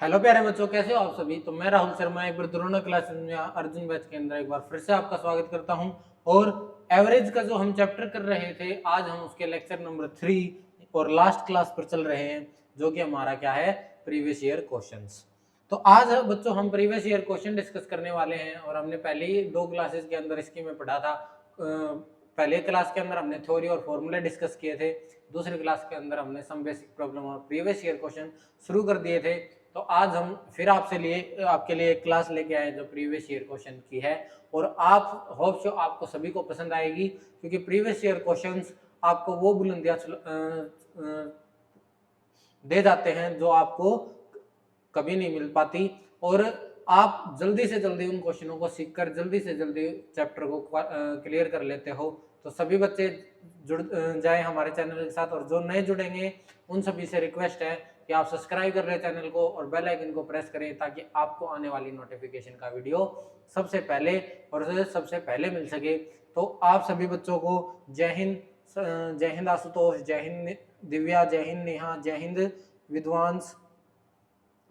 Hello प्यारे बच्चों, कैसे हो आप सभी। तो मैं राहुल शर्मा एक बार द्रोणा क्लासेस में अर्जुन बैच के अंदर एक बार फिर से आपका स्वागत करता हूं। और एवरेज का जो हम चैप्टर कर रहे थे, आज हम उसके लेक्चर नंबर 3 और लास्ट क्लास पर चल रहे हैं, जो कि हमारा क्या है, प्रीवियस ईयर क्वेश्चंस। तो आज बच्चों हम प्रीवियस ईयर क्वेश्चन डिस्कस करने वाले हैं। और हमने पहले ही 2 क्लासेस के अंदर इसकी में पढ़ा था। पहले क्लास के अंदर हमने थ्योरी और फॉर्मूले डिस्कस किए थे। दूसरी क्लास के अंदर हमने सम बेसिक प्रॉब्लम और प्रीवियस ईयर क्वेश्चन शुरू कर दिए थे। तो आज हम फिर आपके लिए एक क्लास लेके आए जो प्रीवियस ईयर क्वेश्चन की है। और आप होप सो आपको सभी को पसंद आएगी, क्योंकि प्रीवियस ईयर क्वेश्चंस आपको वो बुलंदियां दे जाते हैं जो आपको कभी नहीं मिल पाती। और आप जल्दी से जल्दी उन क्वेश्चनों को सीखकर जल्दी से जल्दी चैप्टर को क्लियर कर लेते हो। तो सभी बच्चे जुड़ जाए हमारे चैनल के साथ, और जो नए जुड़ेंगे उन सभी से रिक्वेस्ट है कि आप सब्सक्राइब कर रहे चैनल को और बेल आइकन को प्रेस करें, ताकि आपको आने वाली नोटिफिकेशन का वीडियो सबसे पहले मिल सके। तो आप सभी बच्चों को जय हिंद आशुतोष, जय हिंद दिव्या, जय हिंद नेहा, जय हिंद विद्वांस,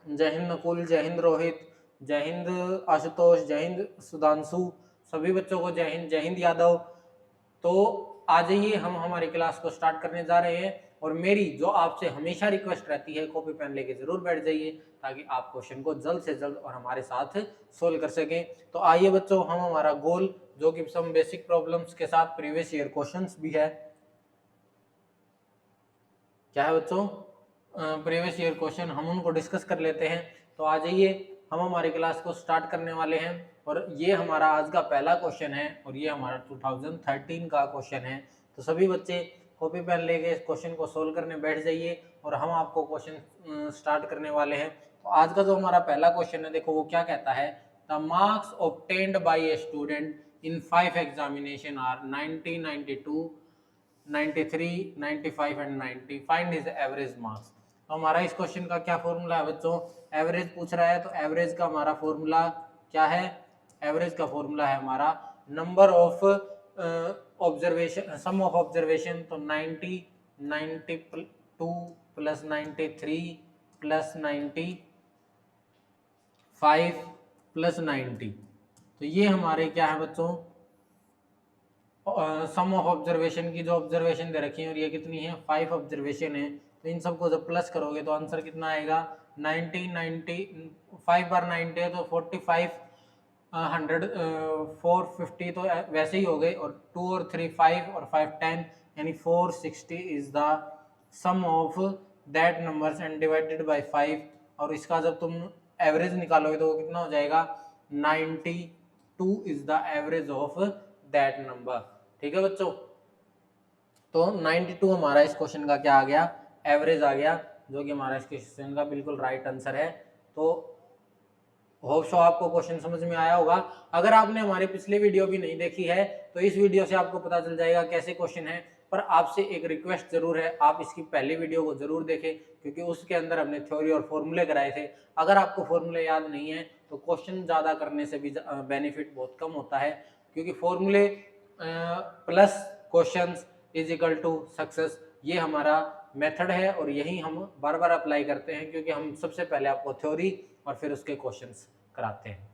जय हिंद नकुल, जय हिंद रोहित, जय हिंद आशुतोष, जय हिंद सुधांशु। सभी बच्चों को जय हिंद यादव। तो आ जाइए, हम हमारी क्लास को स्टार्ट करने जा रहे हैं। और मेरी जो आपसे हमेशा रिक्वेस्ट रहती है, कॉपी पेन लेके जरूर बैठ जाइए, ताकि आप क्वेश्चन को जल्द से जल्द और हमारे साथ सोल्व कर सकें। तो आइए बच्चों, हम हमारा गोल जो कि सम बेसिक प्रॉब्लम्स के साथ प्रीवियस ईयर क्वेश्चंस भी है, क्या है बच्चों, प्रीवियस ईयर क्वेश्चन, हम उनको डिस्कस कर लेते हैं। तो आ जाइए, हम हमारी क्लास को स्टार्ट करने वाले हैं। और ये हमारा आज का पहला क्वेश्चन है, और ये हमारा 2013 का क्वेश्चन है। तो सभी बच्चे कॉपी पेन लेके इस क्वेश्चन को सोल्व करने बैठ जाइए, और हम आपको क्वेश्चन स्टार्ट करने वाले हैं। तो आज का जो हमारा पहला क्वेश्चन है, देखो वो क्या कहता है। The marks obtained by a student in 5 examination are 90, 92, 93, 95 and 90, find his average marks. तो हमारा इस क्वेश्चन का क्या फॉर्मूला है बच्चों, एवरेज पूछ रहा है। तो एवरेज का हमारा फॉर्मूला क्या है, एवरेज का फॉर्मूला है हमारा number of observation, sum of observation. तो 90, 92 प्लस 93 प्लस 95 प्लस 90। तो ये हमारे क्या है बच्चों, सम ऑफ ऑब्जर्वेशन की जो ऑब्जर्वेशन दे रखी है, और ये कितनी है, 5 ऑब्जर्वेशन है। तो इन सबको जब प्लस करोगे तो आंसर कितना आएगा, 90, 90, 5 बार 90 है तो 45, 100, 450 तो वैसे ही हो गए। और 2 और 3 5 और 5 10, यानी 460 is the sum of that numbers and divided by 5। और इसका जब तुम एवरेज निकालोगे तो वो कितना हो जाएगा, 92 is the average of that number. ठीक है बच्चों, तो 92 हमारा इस क्वेश्चन का क्या आ गया, एवरेज आ गया, जो कि हमारा इस क्वेश्चन का बिल्कुल राइट आंसर है। तो होप सो आपको क्वेश्चन समझ में आया होगा। अगर आपने हमारे पिछले वीडियो भी नहीं देखी है, तो इस वीडियो से आपको पता चल जाएगा कैसे क्वेश्चन है। पर आपसे एक रिक्वेस्ट जरूर है, आप इसकी पहली वीडियो को जरूर देखें, क्योंकि उसके अंदर हमने थ्योरी और फॉर्मूले कराए थे। अगर आपको फॉर्मूले याद नहीं है तो क्वेश्चन ज़्यादा करने से भी बेनिफिट बहुत कम होता है, क्योंकि फॉर्मूले plus questions is equal to success, ये हमारा मेथड है। और यही हम बार बार अप्लाई करते हैं, क्योंकि हम सबसे पहले आपको थ्योरी और फिर उसके क्वेश्चंस कराते हैं।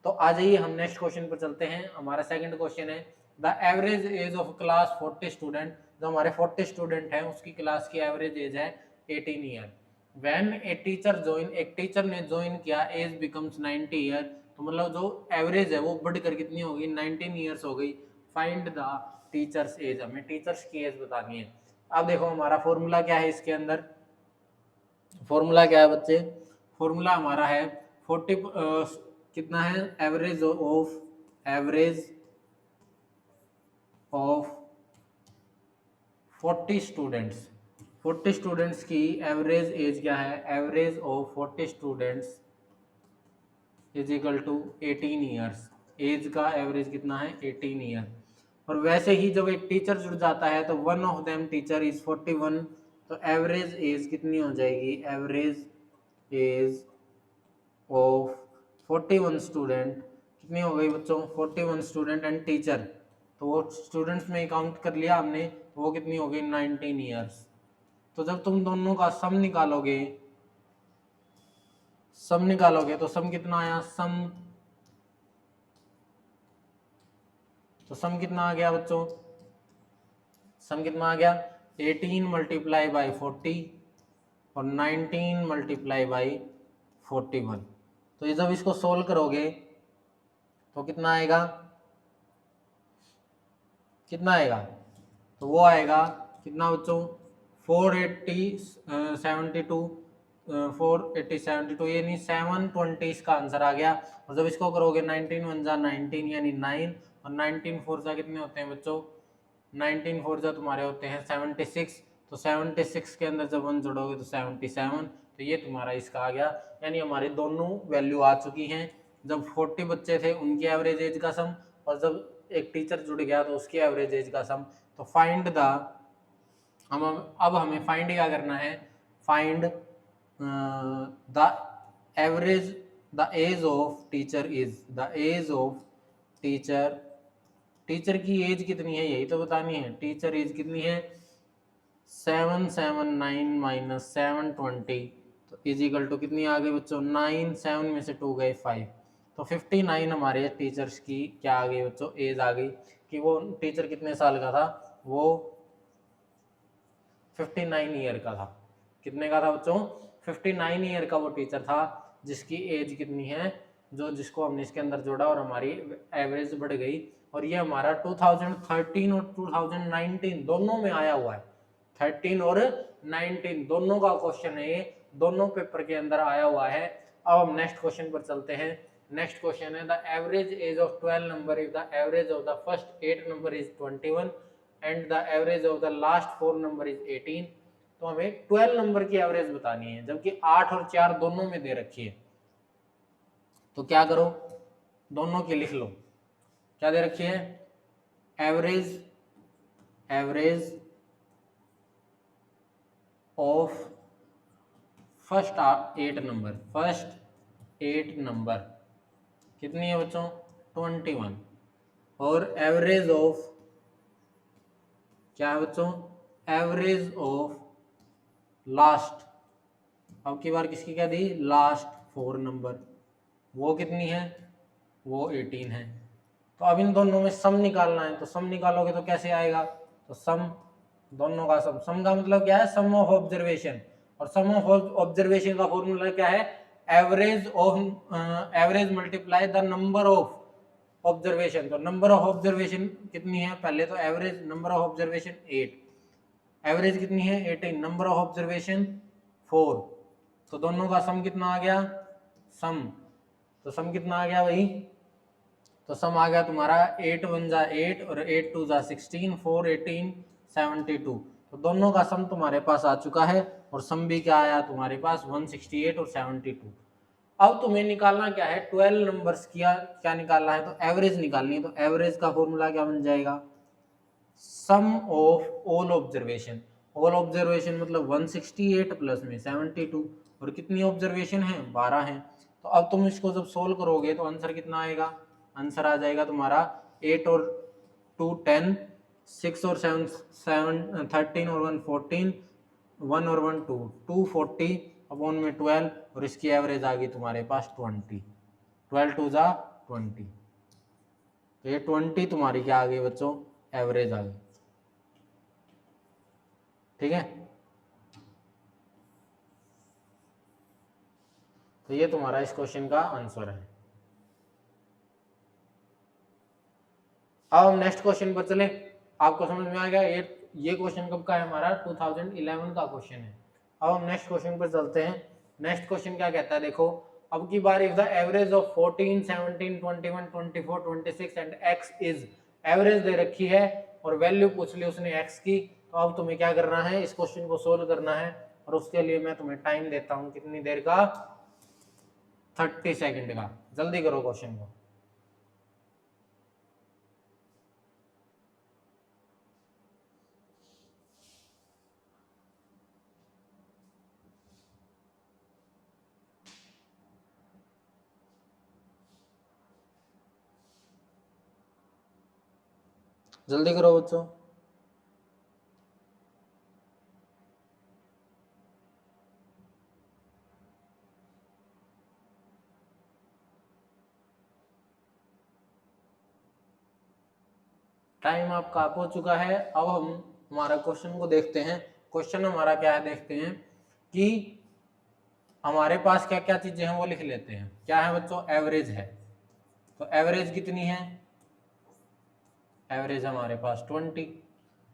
तो आ जाइए, हम नेक्स्ट क्वेश्चन पर चलते हैं। हमारा सेकंड क्वेश्चन है, the average age of class 40 student. जो हमारे 40 स्टूडेंट हैं, उसकी क्लास की एवरेज एज है 18 year. When a teacher join, एक टीचर ने ज्वाइन किया, एज बिकम्स 90 ईयर। तो मतलब जो एवरेज है वो बढ़कर कितनी होगी, 19 ईयर्स हो गई। फाइंड द टीचर्स एज, हमें टीचर्स की एज बतानी है। अब देखो हमारा फॉर्मूला क्या है, इसके अंदर फॉर्मूला क्या है बच्चे, फॉर्मूला हमारा है 40 कितना है, एवरेज ऑफ 40 स्टूडेंट्स। 40 स्टूडेंट्स की एवरेज एज क्या है, average of 40 students is equal to 18 years. Age का एवरेज कितना है, 18 ईयर। और वैसे ही जब एक टीचर जुड़ जाता है तो one of them teacher is 41। तो एवरेज एज कितनी हो जाएगी, एवरेज एज ऑफ 41 स्टूडेंट कितनी हो गई बच्चों, 41 स्टूडेंट एंड टीचर। तो वो स्टूडेंट्स में काउंट कर लिया हमने, तो वो कितनी हो गई, 19 ईयर्स। तो जब तुम दोनों का सम निकालोगे सम निकालोगे तो सम कितना आया, सम कितना आ गया बच्चों, सम कितना आ गया 18 मल्टीप्लाई बाई 40 और 19 मल्टीप्लाई बाई 41। तो ये जब इसको सोल्व करोगे तो कितना आएगा, कितना आएगा, तो वो आएगा कितना बच्चों 480 72 यानी 720 इसका आंसर आ गया। और जब इसको करोगे 19 वन जा 19 यानी 9 और 19 फोर जा कितने होते हैं बच्चों, 19 फोर जा तुम्हारे होते हैं 76। तो 76 के अंदर जब 1 जोड़ोगे तो 77। तो ये तुम्हारा इसका आ गया, यानी हमारी दोनों वैल्यू आ चुकी हैं। जब 40 बच्चे थे उनकी एवरेज एज का सम, और जब एक टीचर जुड़ गया तो उसकी एवरेज एज का सम। तो फाइंड द, हम अब हमें फाइंड क्या करना है, find the average, the age of teacher is, the age of teacher, teacher की एज कितनी है यही तो बतानी है। टीचर एज कितनी है 779 माइनस 720, तो इज इक्वल टू कितनी आ गई बच्चों 9, 7 में से 2 गए 5, तो 59 हमारे टीचर्स की क्या आ गई बच्चों एज आ गई। कि वो टीचर कितने साल का था, वो 59 ईयर का था। कितने का था बच्चों 59 ईयर का वो टीचर था, जिसकी एज कितनी है, जो जिसको हमने इसके अंदर जोड़ा और हमारी एवरेज बढ़ गई। और ये हमारा 2013 और 2019 दोनों में आया हुआ है, 13 और 19 दोनों का क्वेश्चन है ये, दोनों पेपर के अंदर आया हुआ है। अब हम नेक्स्ट क्वेश्चन पर चलते हैं। नेक्स्ट क्वेश्चन है the average age of 12 number if the average of the first 8 number is 21 and the average of the last 4 number is 18। तो हमें 12 नंबर की एवरेज बतानी है, जबकि 8 और 4 दोनों में दे रखी है। तो क्या करो, दोनों की लिख लो। क्या दे रखी है, average, average of first 8 number, first 8 number कितनी है बच्चों 21, और एवरेज ऑफ क्या है बच्चों, एवरेज ऑफ लास्ट, अब की बार किसकी क्या दी, लास्ट 4 नंबर, वो कितनी है, वो 18 है। तो अब इन दोनों में सम निकालना है, तो सम निकालोगे तो कैसे आएगा, तो सम, दोनों का सम, सम का मतलब क्या है, सम ऑफ ऑब्जर्वेशन, और सम ऑफ ऑब्जर्वेशन का फॉर्मूला क्या है, average of, average multiply the number of observation. तो नंबर ऑफ ऑब्जर्वेशन कितनी है, पहले तो average number of observation 8, average कितनी है 18, नंबर ऑफ ऑब्जर्वेशन 4, तो दोनों का सम कितना आ गया, सम, तो सम कितना आ गया भाई, तो सम आ गया तुम्हारा 8 वन जा 8 और 8 टू जा 16, 4 18 72। तो दोनों का सम तुम्हारे पास आ चुका है, और सम भी क्या आया तुम्हारे पास 168 और 72। अब तुम्हें निकालना क्या है, 12 नंबर्स किया क्या निकालना है, तो एवरेज निकालनी है। तो एवरेज का फॉर्मूला क्या बन जाएगा, sum of all observation, all observation मतलब 168 प्लस में 72, और कितनी ऑब्जर्वेशन है 12 है। तो अब तुम इसको जब सोल्व करोगे तो आंसर कितना आएगा, आंसर आ जाएगा तुम्हारा 8 और 2 10, 6 और 7 7 13 और 1 14, 1 और 1 2 240 अपॉन में 12, और इसकी एवरेज आ गई तुम्हारे पास 20, 12 टू जा 20, तो ये 20 तुम्हारी क्या आ गई बच्चों, एवरेज आ गई। ठीक है, तो ये तुम्हारा इस क्वेश्चन का आंसर है। अब हम नेक्स्ट क्वेश्चन पर चले। आपको समझ में आ गया ये क्वेश्चन कब का है, हमारा 2011 का क्वेश्चन है। अब हम नेक्स्ट क्वेश्चन पर चलते हैं। नेक्स्ट क्वेश्चन क्या कहता है, देखो अब की बार if the average of 14 17 21 24 26 and x is, average दे रखी है और वैल्यू पूछ ली उसने x की। तो अब तुम्हें क्या करना है, इस क्वेश्चन को सोल्व करना है, और उसके लिए मैं तुम्हें टाइम देता हूं कितनी देर का, 30 सेकंड का। जल्दी करो क्वेश्चन को। जल्दी करो बच्चों। टाइम आपका आप हो चुका है। अब हम हमारा क्वेश्चन को देखते हैं। क्वेश्चन हमारा क्या है देखते हैं कि हमारे पास क्या क्या चीजें हैं वो लिख लेते हैं। क्या है बच्चों? एवरेज है। तो एवरेज कितनी है? एवरेज हमारे पास 20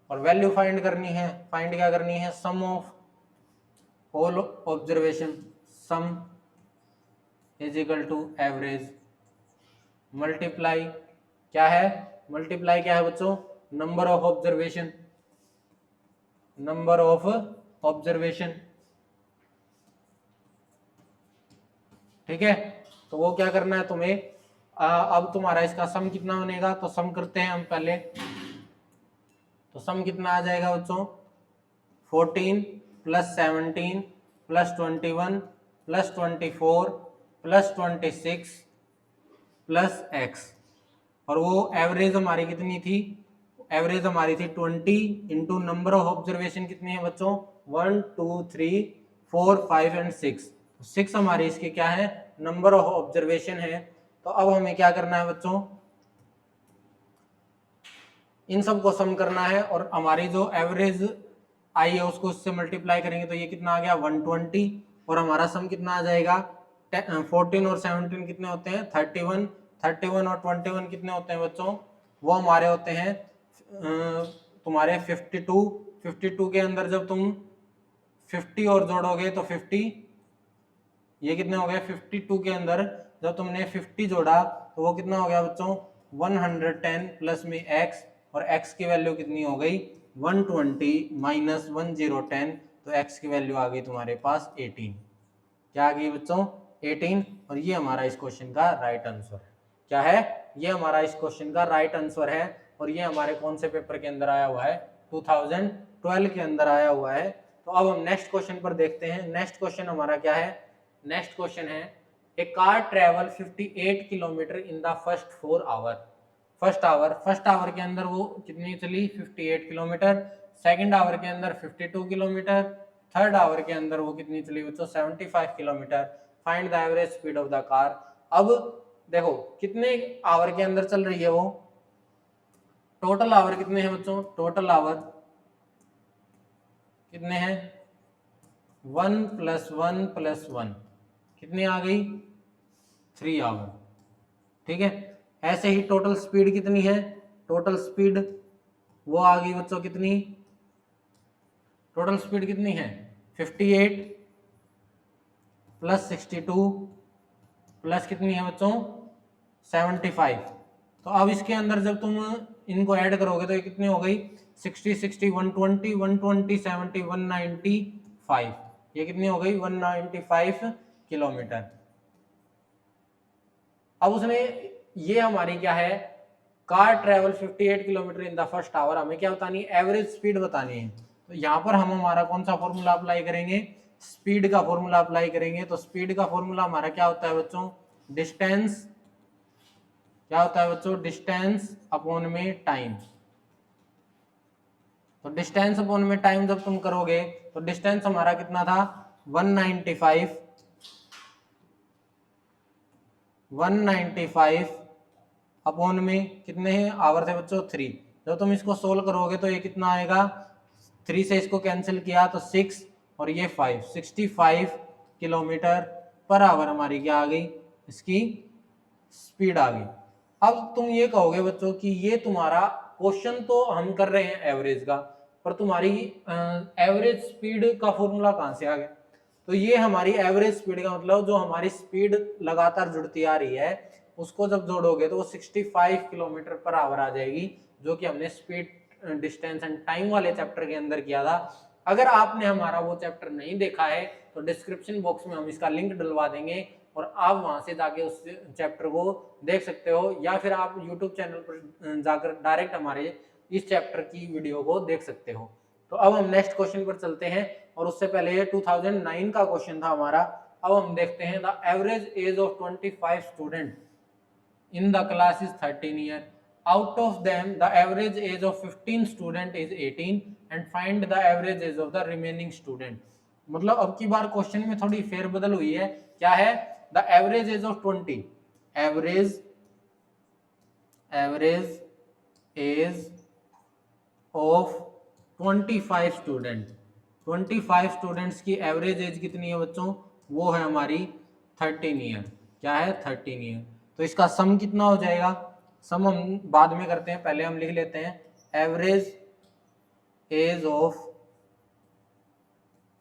और वैल्यू फाइंड करनी है। फाइंड क्या करनी है? Sum of all observation, sum is equal to average multiply क्या है? मल्टीप्लाई क्या है बच्चों? Number of observation, number of observation. ठीक है, तो वो क्या करना है तुम्हें? अब तुम्हारा इसका सम कितना बनेगा? तो सम करते हैं हम पहले। तो सम कितना आ जाएगा बच्चों? 14 plus 17 plus 21 plus 24 plus 26 plus x। और वो एवरेज हमारी कितनी थी? एवरेज हमारी थी 20 इंटू नंबर ऑफ ऑब्जर्वेशन कितनी है बच्चों? 1 2 3 4 5 एंड 6। 6 हमारी इसकी क्या है? नंबर ऑफ ऑब्जर्वेशन है। तो अब हमें क्या करना है बच्चों? इन सब को सम करना है और हमारी जो एवरेज आई है उसको उससे मल्टीप्लाई करेंगे तो ये कितना आ गया? 120। और हमारा सम कितना आ जाएगा? 14 और 17 कितने होते हैं? 31। 31 और 21 कितने होते हैं बच्चों? वो हमारे होते हैं तुम्हारे 52। 52 के अंदर जब तुम 50 और जोड़ोगे तो 50, ये कितने हो गए? 52 के अंदर जब तुमने 50 जोड़ा तो वो कितना हो गया बच्चों? 110 प्लस में x, और x की वैल्यू कितनी हो गई? 120 माइनस 1010, तो x की वैल्यू आ गई तुम्हारे पास 18। क्या आ गई बच्चों? 18। और ये हमारा इस क्वेश्चन का राइट आंसर क्या है? ये हमारा इस क्वेश्चन का राइट आंसर है। और ये हमारे कौन से पेपर के अंदर आया हुआ है? 2012 के अंदर आया हुआ है। तो अब हम नेक्स्ट क्वेश्चन पर देखते हैं। नेक्स्ट क्वेश्चन हमारा क्या है? नेक्स्ट क्वेश्चन है a car travel 58 kilometre in the first 4 hour. First hour के अंदर वो कितनी चली? 58 किलोमीटर। सेकंड आवर के अंदर 52 किलोमीटर। थर्ड आवर के अंदर वो कितनी चली बच्चों? 75 kilometre. Find the average speed of the car. अब देखो कितने आवर के अंदर चल रही है वो? टोटल आवर कितने हैं बच्चों? टोटल आवर कितने हैं? 1 + 1 + 1 कितनी आ गई? 3 आवर। ठीक है, ऐसे ही टोटल स्पीड कितनी है? टोटल स्पीड वो आ गई बच्चों कितनी? टोटल स्पीड कितनी है? 58 प्लस 62 प्लस कितनी है बच्चों? 75। तो अब इसके अंदर जब तुम इनको ऐड करोगे तो ये कितनी हो गई? 60 60 120 120 70 195। ये कितनी हो गई? 195 किलोमीटर। अब उसने ये हमारी क्या है? Car travel 58 kilometre in the first hour. हमें क्या बतानी है? एवरेज स्पीड बतानी है। तो यहाँ पर हम हमारा कौन सा फॉर्मूला अप्लाई करेंगे? स्पीड का फॉर्मूला अप्लाई करेंगे। तो स्पीड का फॉर्मूला हमारा क्या होता है बच्चों? डिस्टेंस। क्या होता है बच्चों? डिस्टेंस अपॉन में टाइम। तो डिस्टेंस अपॉन में टाइम जब तुम करोगे तो डिस्टेंस हमारा कितना था? 195 अपॉन में कितने हैं आवर थे बच्चों? 3। जब तुम इसको सोल्व करोगे तो ये कितना आएगा? 3 से इसको कैंसिल किया तो 6 और ये 5, 65 किलोमीटर पर आवर हमारी क्या आ गई? इसकी स्पीड आ गई। अब तुम ये कहोगे बच्चों कि ये तुम्हारा क्वेश्चन तो हम कर रहे हैं एवरेज का, पर तुम्हारी एवरेज स्पीड का फॉर्मूला कहाँ से आ गया? तो ये हमारी एवरेज स्पीड का मतलब जो हमारी स्पीड लगातार जुड़ती आ रही है उसको जब जोड़ोगे तो वो 65 किलोमीटर पर आवर आ जाएगी, जो कि हमने स्पीड डिस्टेंस एंड टाइम वाले चैप्टर के अंदर किया था। अगर आपने हमारा वो चैप्टर नहीं देखा है तो डिस्क्रिप्शन बॉक्स में हम इसका लिंक डलवा देंगे और आप वहां से जाके उस चैप्टर को देख सकते हो, या फिर आप यूट्यूब चैनल पर जाकर डायरेक्ट हमारे इस चैप्टर की वीडियो को देख सकते हो। तो अब हम नेक्स्ट क्वेश्चन पर चलते हैं, और उससे पहले ये 2009 का क्वेश्चन था हमारा। अब हम देखते हैं the average age of 25 student in the class is 13 year. Out of them, the average age of 15 student is 18 and find the average age of the remaining student. मतलब अब की बार क्वेश्चन में थोड़ी फेरबदल हुई है। क्या है? The average age of 20, average age of 25 student, 25 students की एवरेज एज कितनी है बच्चों, वो है हमारी 13 ईयर। क्या है, 13 ईयर। तो इसका सम कितना हो जाएगा, सम हम बाद में करते हैं, पहले हम लिख लेते हैं average age of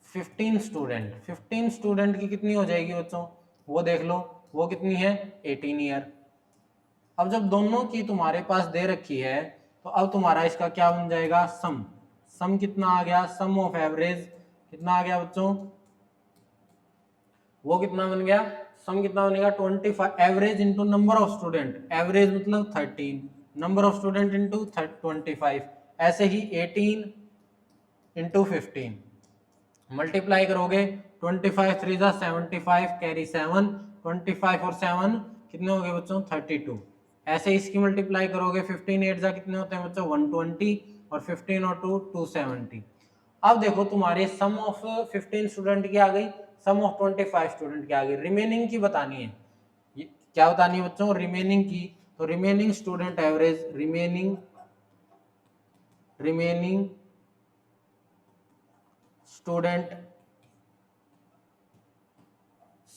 15 student. 15 student की कितनी हो जाएगी बच्चों, वो देख लो, वो कितनी है, 18 ईयर। अब जब दोनों की तुम्हारे पास दे रखी है तो अब तुम्हारा इसका क्या बन जाएगा, सम। सम कितना आ गया, सम ऑफ एवरेज कितना आ गया बच्चों, वो कितना बन गया, सम कितना बनेगा 25 average into number of student, average मतलब 13, नंबर ऑफ स्टूडेंट इंटू 25, ऐसे ही 18 इंटू 15 मल्टीप्लाई करोगे, 25 3 जा 75 कैरी 7, 25 और 7 कितने हो गए बच्चों 32। ऐसे इसकी मल्टीप्लाई करोगे, 15 8 जा कितने होते हैं बच्चों 120 और 15 और 2 270। अब देखो तुम्हारे सम ऑफ 15 स्टूडेंट की आ गई, सम ऑफ 25 स्टूडेंट की आ गई, रिमेनिंग की बतानी है। ये क्या बतानी है बच्चों, रिमेनिंग की। तो remaining student average, remaining student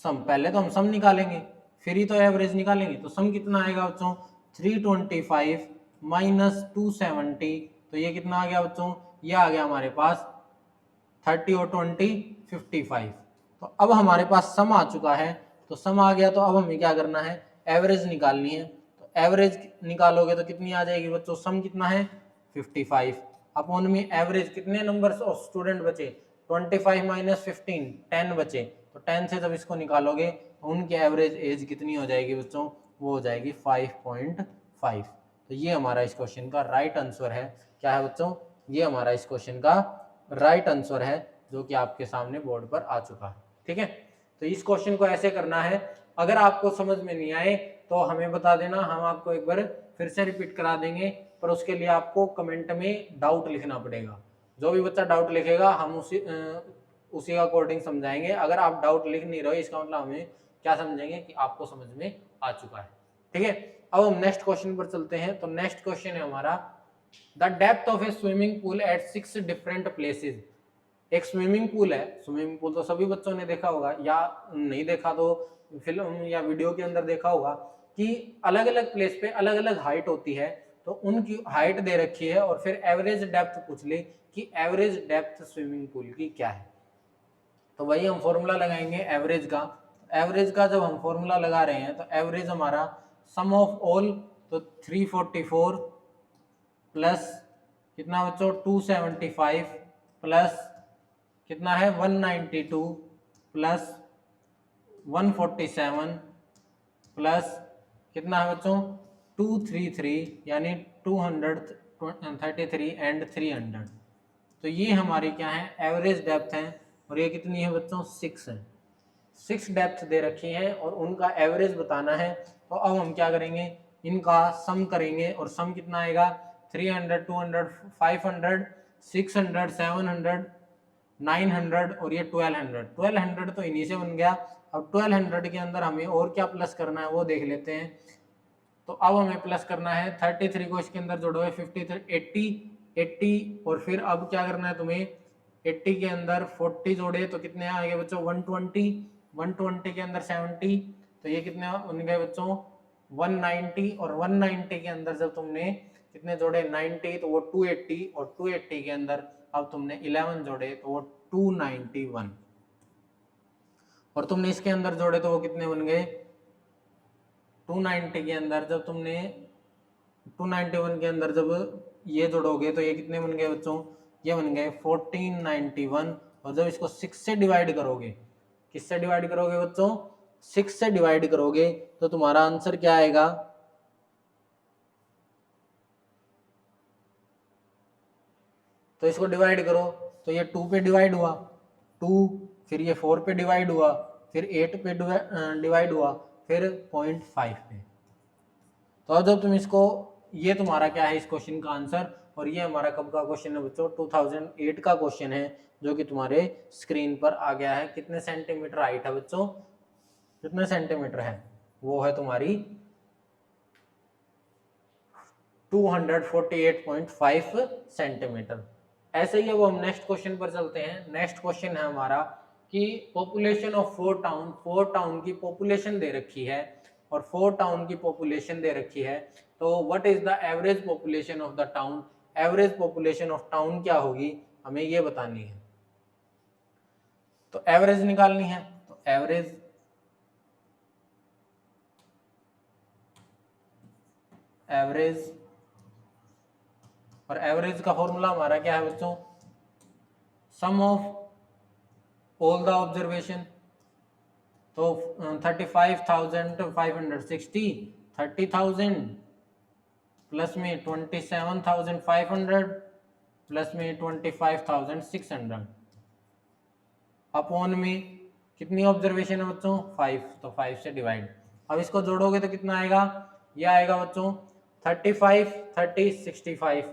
sum, पहले तो हम सम निकालेंगे फिर ही तो एवरेज निकालेंगे। तो सम कितना आएगा बच्चों 325 माइनस 270, तो ये कितना आ गया बच्चों, ये आ गया हमारे पास 30 और 20 55। तो अब हमारे पास सम आ चुका है, तो सम आ गया, तो अब हमें क्या करना है, एवरेज निकालनी है। तो एवरेज निकालोगे तो कितनी आ जाएगी बच्चों, सम कितना है 55 अपॉन में एवरेज, कितने नंबर ऑफ स्टूडेंट बचे 25 माइनस 15 10 बचे, तो 10 से जब इसको निकालोगे उनकी एवरेज एज कितनी हो जाएगी बच्चों, वो हो जाएगी 5.5। तो ये हमारा इस क्वेश्चन का राइट आंसर है। क्या है बच्चों, ये हमारा इस क्वेश्चन का राइट आंसर है, जो कि आपके सामने बोर्ड पर आ चुका है। ठीक है, तो इस क्वेश्चन को ऐसे करना है। अगर आपको समझ में नहीं आए तो हमें बता देना, हम आपको एक बार फिर से रिपीट करा देंगे, पर उसके लिए आपको कमेंट में डाउट लिखना पड़ेगा। जो भी बच्चा डाउट लिखेगा हम उसी अकॉर्डिंग समझाएंगे। अगर आप डाउट लिख नहीं रहे इसका मतलब हमें क्या समझेंगे कि आपको समझ में आ चुका है। ठीक है, अब हम नेक्स्ट क्वेश्चन पर चलते हैं। तो नेक्स्ट क्वेश्चन है हमारा, the depth of a swimming pool at 6 different places. एक स्विमिंग पूल है, स्विमिंग पूल तो सभी बच्चों ने देखा होगा, या नहीं देखा तो फिल्म या वीडियो के अंदर देखा होगा कि अलग अलग प्लेस पे अलग अलग हाइट होती है। तो उनकी हाइट दे रखी है और फिर एवरेज डेप्थ पूछ ली कि एवरेज डेप्थ स्विमिंग पूल की क्या है। तो वही हम फॉर्मूला लगाएंगे एवरेज का। एवरेज का जब हम फॉर्मूला लगा रहे हैं तो एवरेज हमारा सम ऑफ ऑल, तो 344 प्लस कितना बच्चों 275 प्लस कितना है 192 प्लस 147 प्लस कितना है बच्चों 233 यानी 233 एंड 300। तो ये हमारी क्या है एवरेज डेप्थ है, और ये कितनी है बच्चों 6 है। 6 डेप्थ दे रखी है और उनका एवरेज बताना है। तो अब हम क्या करेंगे, इनका सम करेंगे, और सम कितना आएगा 300 200 500 600 700 900 और ये 1200। 1200 तो इन्हीं से बन गया। अब 1200 के अंदर हमें और क्या प्लस करना है वो देख लेते हैं। तो अब हमें प्लस करना है 33 को इसके अंदर जोड़ोगे 53 80 और फिर अब क्या करना है तुम्हें 80 के अंदर 40 जोड़े तो कितने आ गए बच्चों 120 के अंदर 70 तो ये कितने बन गए बच्चों 190 और 190 के अंदर जब तुमने कितने जोड़े 90 तो वो 280 और 280 के अंदर अब तुमने 11 जोड़े तो वो 291 और तुमने इसके अंदर जोड़े तो वो कितने बन गए 290 के अंदर जब तुमने 291 के अंदर जब ये जोड़ोगे तो ये कितने बन गए बच्चों ये बन गए 1491 और जब इसको 6 से डिवाइड करोगे किससे डिवाइड करोगे बच्चों 6 से डिवाइड करोगे तो तुम्हारा आंसर क्या आएगा तो इसको डिवाइड करो तो ये 2 पे डिवाइड हुआ 2 फिर ये 4 पे डिवाइड हुआ फिर 8 पे डिवाइड हुआ फिर 0.5 पे। तो अब जब तुम इसको ये तुम्हारा क्या है इस क्वेश्चन का आंसर और ये हमारा कब का क्वेश्चन है बच्चों 2008 का क्वेश्चन है जो कि तुम्हारे स्क्रीन पर आ गया है। कितने सेंटीमीटर हाइट है बच्चों कितने सेंटीमीटर है वो है तुम्हारी 248.5 सेंटीमीटर। ऐसे ही अब हम नेक्स्ट क्वेश्चन पर चलते हैं। नेक्स्ट क्वेश्चन है हमारा कि पॉपुलेशन ऑफ फोर टाउन की पॉपुलेशन दे रखी है और फोर टाउन की पॉपुलेशन दे रखी है, तो what is the average population of the town. Average population of town क्या होगी, हमें ये बतानी है। तो एवरेज निकालनी है, तो एवरेज और एवरेज का फॉर्मूला हमारा क्या है बच्चों, सम ऑफ ऑल द ऑब्जर्वेशन। तो 35,560, 30,000 प्लस में 27,500 प्लस में 25,600 अपॉन में कितनी ऑब्जर्वेशन है बच्चों, 5, तो 5 से डिवाइड। अब इसको जोड़ोगे तो कितना आएगा, ये आएगा बच्चों 35, 30, 65,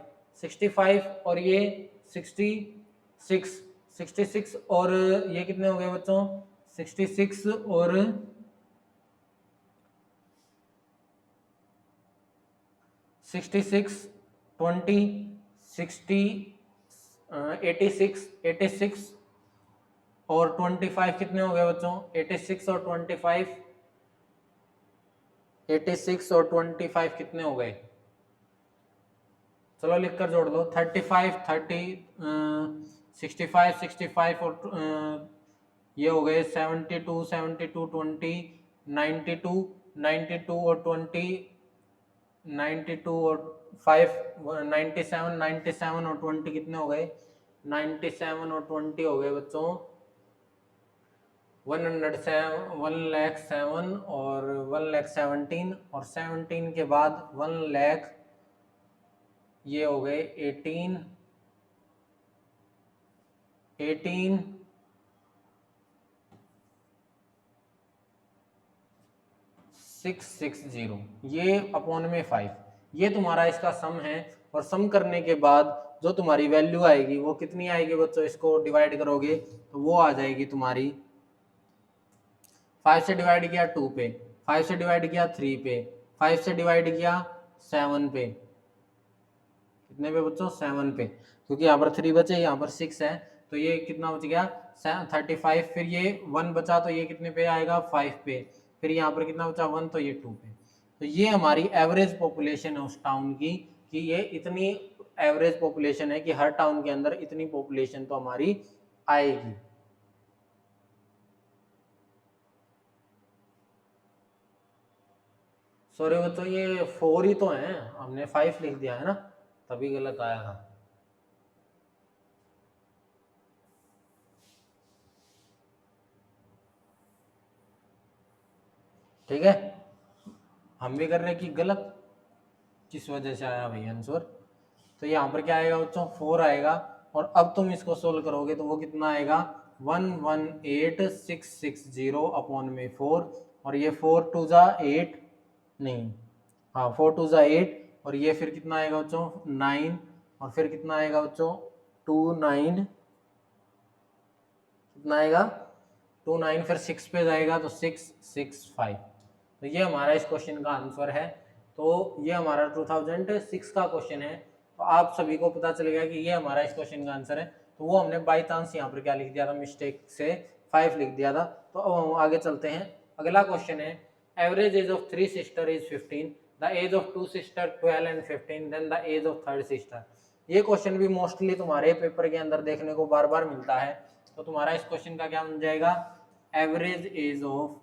65 और ये 66 और ये कितने हो गए बच्चों, 66 और 66, 20, 60, 86 और 25 कितने हो गए बच्चों, 86 और 25, 86 और 25 कितने हो गए, चलो लिखकर जोड़ दो। 35, 30, 65 और ये हो गए 72, 20, 92 और 20, 92 और 5, 97 और 20 कितने हो गए, 97 और 20 हो गए बच्चों 107 और 1,17 और 17 के बाद 1 लाख, ये हो गए 18 660, ये अपॉन में 5, ये तुम्हारा इसका सम है। और सम करने के बाद जो तुम्हारी वैल्यू आएगी वो कितनी आएगी बच्चों, इसको डिवाइड करोगे तो वो आ जाएगी तुम्हारी 5 से डिवाइड किया 2 पे, 5 से डिवाइड किया 3 पे, 5 से डिवाइड किया 7 पे, कितने पे बच्चों, 7 पे, क्योंकि यहाँ पर 3 बचे यहाँ पर 6 है, तो ये कितना बच गया 35। फिर ये 1 बचा तो ये कितने पे आएगा, 5 पे, फिर यहाँ पर कितना बचा 1, तो ये 2 पे। तो ये हमारी एवरेज पॉपुलेशन है उस टाउन की, कि ये इतनी एवरेज पॉपुलेशन है कि हर टाउन के अंदर इतनी पॉपुलेशन तो हमारी आएगी। सॉरी बच्चों ये 4 ही तो है, हमने 5 लिख दिया है ना, तभी गलत आया था। ठीक है, हम भी कर रहे हैं कि गलत किस वजह से आया भाई आंसर। तो यहाँ पर क्या आएगा बच्चों, 4 आएगा, और अब तुम इसको सोल्व करोगे तो वो कितना आएगा, 118,660 अपॉन में 4, और ये 4 2 जा 8, नहीं हाँ 4 2 जा 8, और ये फिर कितना आएगा बच्चों 9, और फिर कितना आएगा बच्चों 2 9, कितना आएगा 2 9, फिर 6 पे जाएगा तो 6 6 5। तो ये हमारा इस क्वेश्चन का आंसर है। तो ये हमारा 2006 का क्वेश्चन है। तो आप सभी को पता चलेगा कि ये हमारा इस क्वेश्चन का आंसर है। तो वो हमने बाई चांस यहाँ पर क्या लिख दिया था, मिस्टेक से 5 लिख दिया था। तो अब हम आगे चलते हैं। अगला क्वेश्चन है, average age of 3 sister is 15, the age of 2 sister 12 and 15, then the age of 3rd sister. ये क्वेश्चन भी मोस्टली तुम्हारे पेपर के अंदर देखने को बार बार मिलता है। तो तुम्हारा इस क्वेश्चन का क्या बन जाएगा, average age of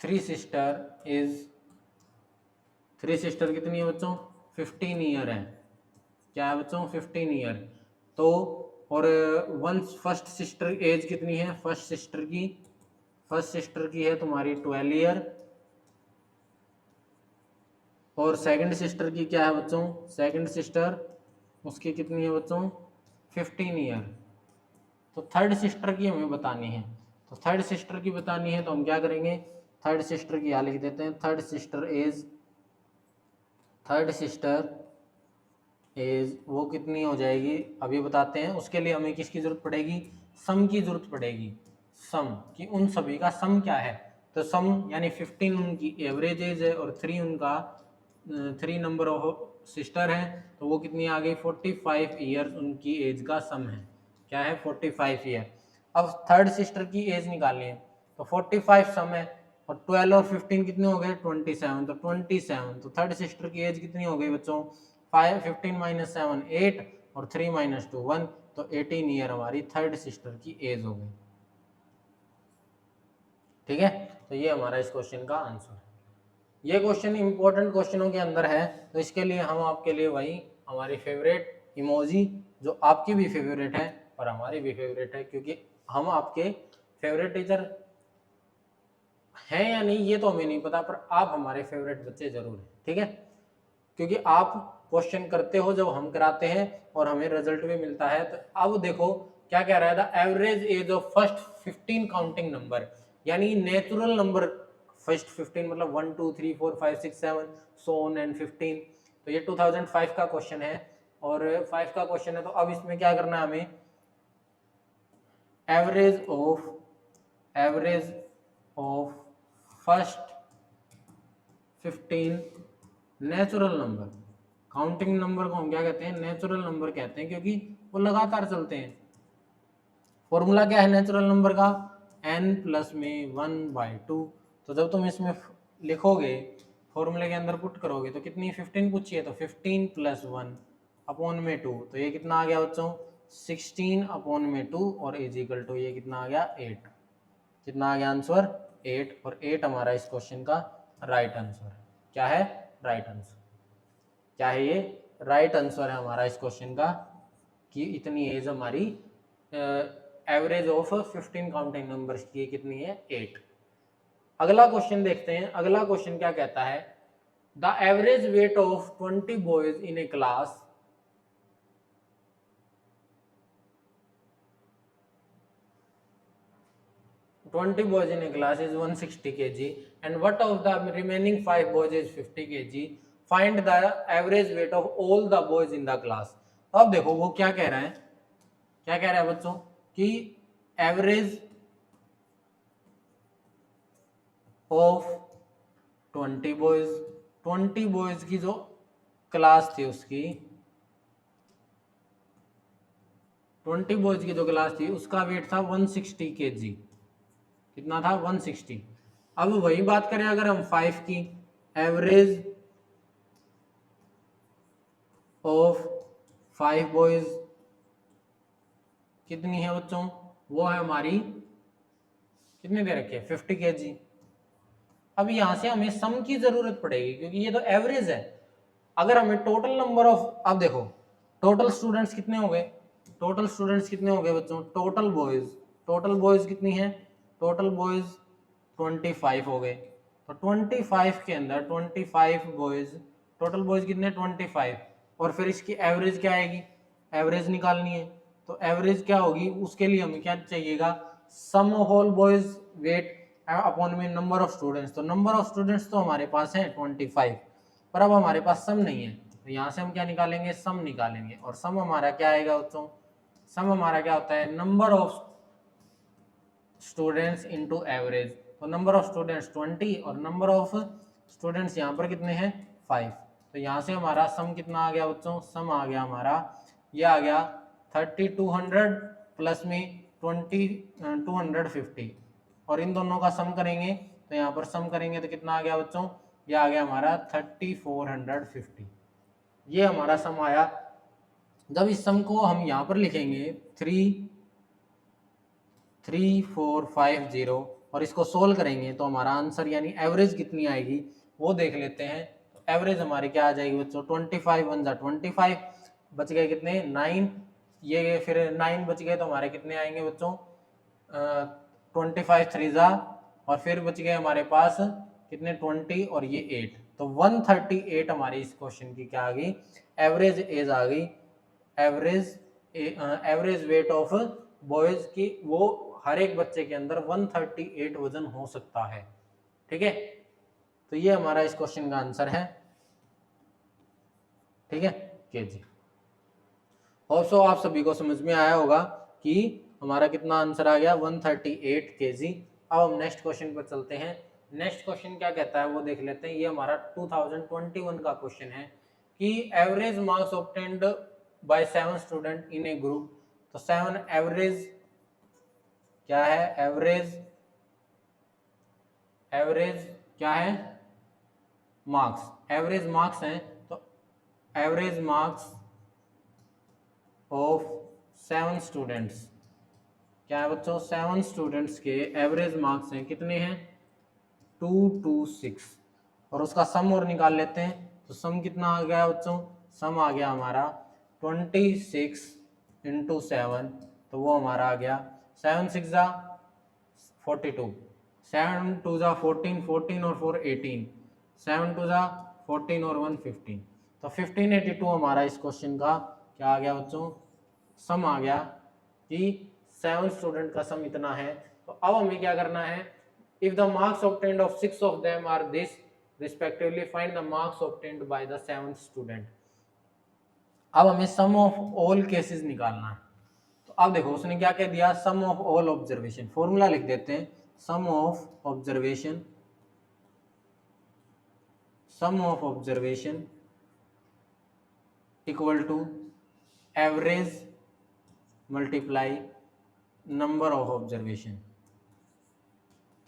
3 sister is, 3 sister कितनी है बच्चों, 15 ईयर है। क्या है बच्चों, 15 ईयर। तो और फर्स्ट सिस्टर एज कितनी है, फर्स्ट सिस्टर की है तुम्हारी 12 ईयर, और सेकंड सिस्टर की क्या है बच्चों, सेकंड सिस्टर उसकी कितनी है बच्चों, 15 ईयर। तो थर्ड सिस्टर की हमें बतानी है। तो थर्ड सिस्टर की बतानी है तो हम क्या करेंगे, थर्ड सिस्टर की यहाँ लिख देते हैं, थर्ड सिस्टर एज वो कितनी हो जाएगी अभी बताते हैं। उसके लिए हमें किसकी जरूरत पड़ेगी, सम की जरूरत पड़ेगी, सम कि उन सभी का सम क्या है। तो सम यानी 15 उनकी एवरेज एज है और 3 उनका 3 नंबर ऑफ सिस्टर है, तो वो कितनी आ गई 45 ईयर्स उनकी एज का सम है। क्या है 45 ईयर। अब थर्ड सिस्टर की एज निकालनी है, तो 45 सम है और 12 और 15 कितने हो गए 27, तो 27 तो थर्ड सिस्टर की एज कितनी हो गई बच्चों 5 15 माइनस 7 8 और 3 माइनस 2 1, तो 18 ईयर हमारी थर्ड सिस्टर की एज हो गई। ठीक है, तो ये हमारा इस क्वेश्चन का आंसर है। ये क्वेश्चन इंपॉर्टेंट क्वेश्चनों के अंदर है, तो इसके लिए हम आपके लिए वही हमारी फेवरेट इमोजी, जो आपकी भी फेवरेट है और हमारी भी फेवरेट है, क्योंकि हम आपके फेवरेट टीचर हैं या नहीं ये तो हमें नहीं पता, पर आप हमारे फेवरेट बच्चे जरूर हैं। ठीक है, क्योंकि आप क्वेश्चन करते हो जब हम कराते हैं और हमें रिजल्ट भी मिलता है। तो अब देखो क्या कह रहा है, the average age of first 15 counting number, यानी नेचुरल नंबर फर्स्ट 15 मतलब 1 2 3 4 5 6 7 सो ऑन एंड 15। तो ये 2005 का क्वेश्चन है और 5 का क्वेश्चन है। तो अब इसमें क्या करना है हमें, average of first 15 natural number, counting number को हम क्या कहते हैं नेचुरल नंबर कहते हैं, क्योंकि वो लगातार चलते हैं। फॉर्मूला क्या है नेचुरल नंबर का, n प्लस में 1/2। तो जब तुम इसमें लिखोगे फॉर्मूले के अंदर पुट करोगे तो कितनी 15 पूछी है, तो 15 प्लस 1 अपॉन में 2, तो ये कितना आ गया बच्चों 16 अपॉन में 2 और इज इक्वल टू ये कितना आ गया 8। कितना आ गया आंसर 8, और 8 हमारा इस क्वेश्चन का राइट आंसर है। क्या है राइट आंसर, क्या है ये राइट आंसर है हमारा इस क्वेश्चन का, कि इतनी एज हमारी एवरेज ऑफ 15 काउंटिंग नंबर्स की कितनी है 8। अगला क्वेश्चन देखते हैं, अगला क्वेश्चन क्या कहता है, the average weight of 20 boys in A class is 160 kg and what of the remaining 5 boys is 50 kg, find the average weight of all the boys in the class। अब देखो वो क्या कह रहा है, क्या कह रहा है बच्चों कि एवरेज ऑफ 20 बॉयज की जो क्लास थी उसकी 20 बॉयज की जो क्लास थी उसका वेट था 160 kg। कितना था 160। अब वही बात करें अगर हम 5 की, एवरेज ऑफ 5 बॉयज कितनी है बच्चों, वो है हमारी कितने दे रखे 50 kg। अब यहां से हमें सम की जरूरत पड़ेगी क्योंकि ये तो एवरेज है। अगर हमें टोटल नंबर ऑफ, अब देखो टोटल स्टूडेंट्स कितने हो गए, टोटल स्टूडेंट्स कितने हो गए बच्चों, टोटल बॉयज कितनी है, टोटल बॉयज 25 हो गए। तो 25 के अंदर 25 बॉयज, टोटल बॉयज कितने 25, और फिर इसकी एवरेज क्या आएगी, एवरेज निकालनी है। तो एवरेज क्या होगी, उसके लिए हमें क्या चाहिएगा, sum of all boys weight upon में नंबर ऑफ स्टूडेंट्स। तो नंबर ऑफ स्टूडेंट्स तो हमारे पास है 25, पर अब हमारे पास सम नहीं है, तो यहाँ से हम क्या निकालेंगे, सम निकालेंगे। और सम हमारा क्या आएगा बच्चों, सम हमारा क्या होता है, number of students into average. तो नंबर ऑफ स्टूडेंट्स 20 और नंबर ऑफ स्टूडेंट्स यहाँ पर कितने हैं 5। तो यहाँ से हमारा सम कितना आ गया बच्चों, सम आ गया हमारा, ये आ गया 3200 प्लस में 250, और इन दोनों का सम करेंगे तो यहाँ पर सम करेंगे तो कितना आ गया बच्चों, ये आ गया हमारा 3450। ये हमारा सम आया। जब इस सम को हम यहाँ पर लिखेंगे 33450 और इसको सोल्व करेंगे तो हमारा आंसर यानी एवरेज कितनी आएगी वो देख लेते हैं। तो एवरेज हमारी क्या आ जाएगी बच्चों, 25 1 जा 25, बच गए कितने 9, ये फिर 9 बच गए तो हमारे कितने आएंगे बच्चों 25 3 जा, और फिर बच गए हमारे पास कितने 20 और ये 8, तो 138 हमारी इस क्वेश्चन की क्या आ गई, एवरेज एज आ गई। एवरेज वेट ऑफ बॉयज की वो हर एक बच्चे के अंदर 138 वजन हो सकता है। ठीक है, तो ये हमारा इस क्वेश्चन का आंसर है। ठीक है केजी, होप सो आप सभी को समझ में आया होगा कि हमारा कितना आंसर आ गया 138 केजी। अब हम नेक्स्ट क्वेश्चन पर चलते हैं। नेक्स्ट क्वेश्चन क्या कहता है वो देख लेते हैं। ये हमारा 2021 का क्वेश्चन है कि average marks obtained bye 7 student in A group. तो 7 एवरेज क्या है, एवरेज क्या है, मार्क्स, एवरेज मार्क्स हैं। तो एवरेज मार्क्स ऑफ 7 स्टूडेंट्स क्या है बच्चों, 7 स्टूडेंट्स के एवरेज मार्क्स हैं, कितने हैं 226, और उसका सम और निकाल लेते हैं। तो सम कितना आ गया बच्चों, सम आ गया हमारा 26 इंटू 7, तो वो हमारा आ गया 7 6 जा 42, 7 2 जा 14, 14 और 4 18, 7 2 जा 14 और 1 15। तो 1582 हमारा इस क्वेश्चन का क्या आ गया बच्चों, सम आ गया कि 7 स्टूडेंट का सम इतना है। तो अब हमें क्या करना है, if the marks obtained of 6 of them are this respectively find the marks obtained by the 7th student। अब हमें सम ऑफ ऑल केसेस निकालना है। तो अब देखो उसने क्या कह दिया, sum of all observation, formula लिख देते हैं, sum of observation, sum of observation equal to average multiply number of observation.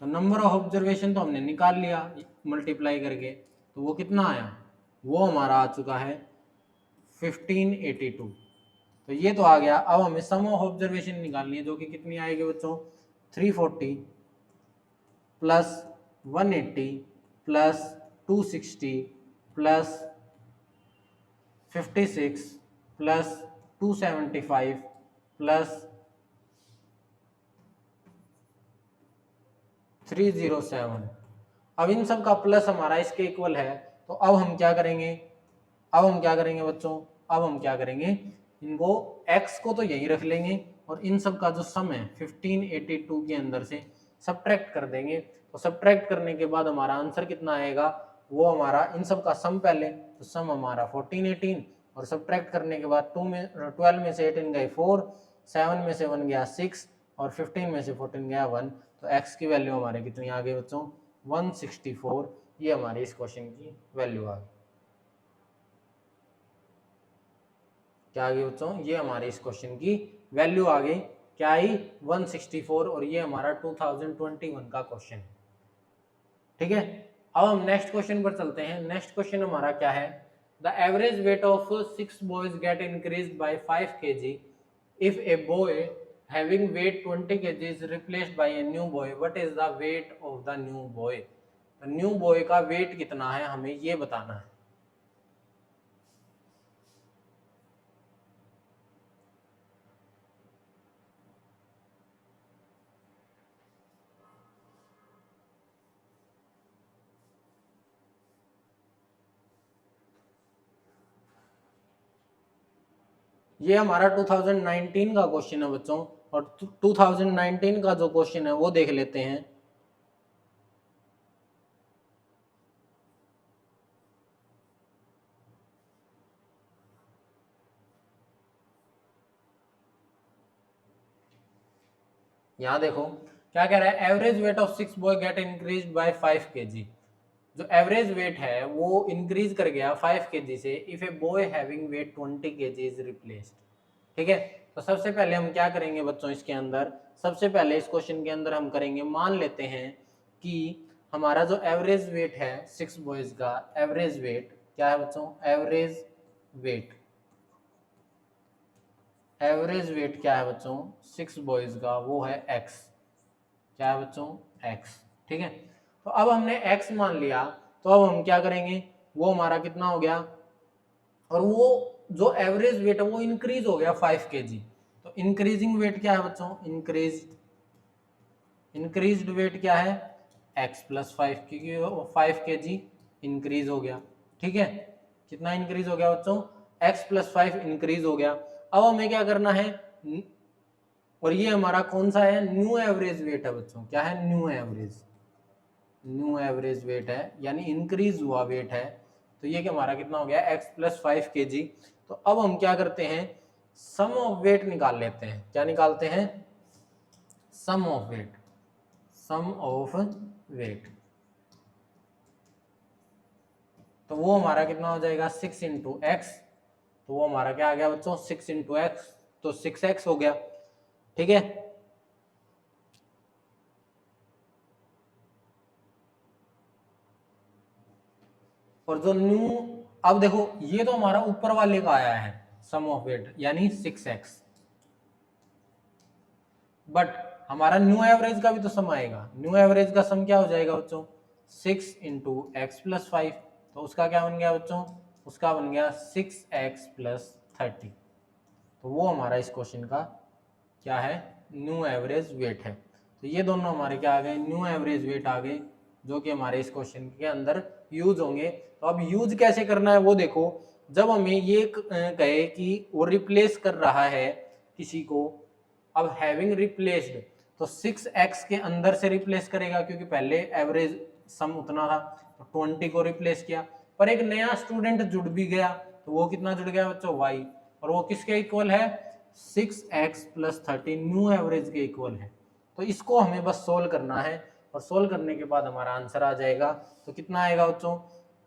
तो नंबर ऑफ ऑब्जर्वेशन तो हमने निकाल लिया मल्टीप्लाई करके, तो वो कितना आया, वो हमारा आ चुका है 1582। तो ये तो आ गया। अब हमें सम ऑफ ऑब्जर्वेशन निकालनी है, जो कि कितनी आएगी बच्चों, 340 plus 180 plus 260 plus 56 plus 275 plus 307। अब इन सब का प्लस हमारा इसके इक्वल है। तो अब हम क्या करेंगे, बच्चों, अब हम क्या करेंगे, इनको x को तो यही रख लेंगे और इन सब का जो सम है 1582 के अंदर से सब्ट्रैक्ट कर देंगे। तो सब्ट्रैक्ट करने के बाद हमारा आंसर कितना आएगा, वो हमारा इन सब का सम पहले, तो सम हमारा 1418 और सब्ट्रैक्ट करने के बाद 12 में से 18 गए 4, 7 में से 1 गया 6 और 15 में से 14 गया 1। तो x की वैल्यू हमारे कितनी आ गई बच्चों, 164। ये हमारी इस क्वेश्चन की वैल्यू आ गई। क्या आ गई बच्चों, ये हमारे इस क्वेश्चन की वैल्यू आ गई, क्या आई 164, और ये हमारा 2021 का क्वेश्चन है। ठीक है, अब हम नेक्स्ट क्वेश्चन पर चलते हैं। नेक्स्ट क्वेश्चन हमारा क्या है, the average weight of 6 boys get increased by 5 kg if a boy having weight 20 kg is replaced by a new boy, what is the weight of the new boy। तो new boy का wait कितना है हमें ये बताना है। ये हमारा 2019 का क्वेश्चन है बच्चों, और 2019 का जो क्वेश्चन है वो देख लेते हैं। यहाँ देखो क्या कह रहा है, average weight of 6 boy get increased by 5 kg। जो एवरेज वेट है वो इंक्रीज कर गया 5 kg से if a boy having weight 20 kg is replaced. ठीक है, तो सबसे पहले हम क्या करेंगे बच्चों, इसके अंदर सबसे पहले इस क्वेश्चन के अंदर हम करेंगे, मान लेते हैं कि हमारा जो एवरेज वेट है 6 बॉयज का, एवरेज वेट क्या है बच्चों, एवरेज वेट क्या है बच्चों 6 बॉयज का, वो है x। क्या है बच्चों, x। ठीक है, तो अब हमने x मान लिया, तो अब हम क्या करेंगे, वो हमारा कितना हो गया, और वो जो एवरेज वेट है वो इंक्रीज हो गया 5 kg। तो इंक्रीजिंग वेट क्या है बच्चों, इंक्रीज्ड वेट क्या है x प्लस 5, क्योंकि 5 kg इंक्रीज हो गया। ठीक है, कितना इंक्रीज हो गया बच्चों, x प्लस 5 इंक्रीज हो गया। अब हमें क्या करना है, और ये हमारा कौन सा है, न्यू एवरेज वेट है बच्चों, क्या है, न्यू एवरेज वेट है, यानी इंक्रीज हुआ वेट है। तो ये क्या हमारा कितना हो गया, x प्लस 5 kg। तो अब हम क्या करते हैं, सम ऑफ वेट निकाल लेते हैं। क्या निकालते हैं, सम ऑफ वेट। तो वो हमारा कितना हो जाएगा 6 इंटू एक्स, तो वो हमारा क्या आ गया बच्चों 6 इंटू एक्स, तो 6x हो गया। ठीक है, और जो न्यू, अब देखो ये तो हमारा ऊपर वाले का आया है सम ऑफ वेट यानी 6x, बट हमारा न्यू एवरेज का भी तो सम आएगा। न्यू एवरेज का सम क्या हो जाएगा बच्चों 6 इंटू एक्स प्लस 5, तो उसका क्या बन गया बच्चों, उसका बन गया 6x प्लस 30। तो वो हमारा इस क्वेश्चन का क्या है, न्यू एवरेज वेट है। तो ये दोनों हमारे क्या आ गए, न्यू एवरेज वेट आ गए, जो कि हमारे इस क्वेश्चन के अंदर यूज होंगे। तो अब यूज कैसे करना है वो देखो, जब हमें ये कहे कि वो रिप्लेस कर रहा है किसी को, अब हैविंग रिप्लेस्ड, तो 6x के अंदर से रिप्लेस करेगा क्योंकि पहले एवरेज सम उतना था, तो 20 को रिप्लेस किया, पर एक नया स्टूडेंट जुड़ भी गया, तो वो कितना जुड़ गया बच्चों y, और वो किसके इक्वल है 6x प्लस 30 न्यू एवरेज के इक्वल है। तो इसको हमें बस सोल्व करना है, और सोल्व करने के बाद हमारा आंसर आ जाएगा। तो कितना आएगा बच्चों,